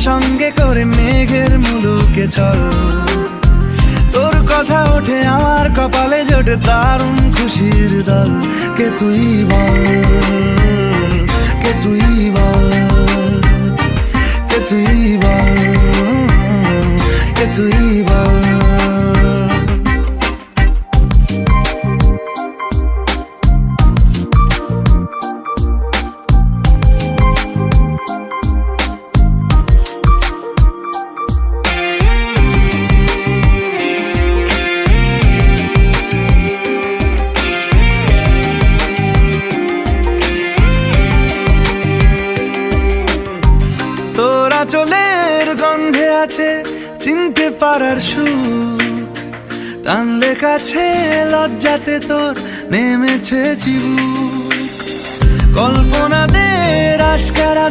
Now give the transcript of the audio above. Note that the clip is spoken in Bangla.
সঙ্গে করে মেঘের মুলুকে চল। তোর কথা ওঠে আমার কপালে জোটে দারুণ খুশির দল। কে তুই বল, কে তুই বল, কে তুই বল, কে তুই বল। তোরা চলের গন্ধে আছে চিনতে পারার সুখ, টানলে কাছে লজ্জাতে তোর নেমেছে চিবুক। কল্পনাদের আশকারা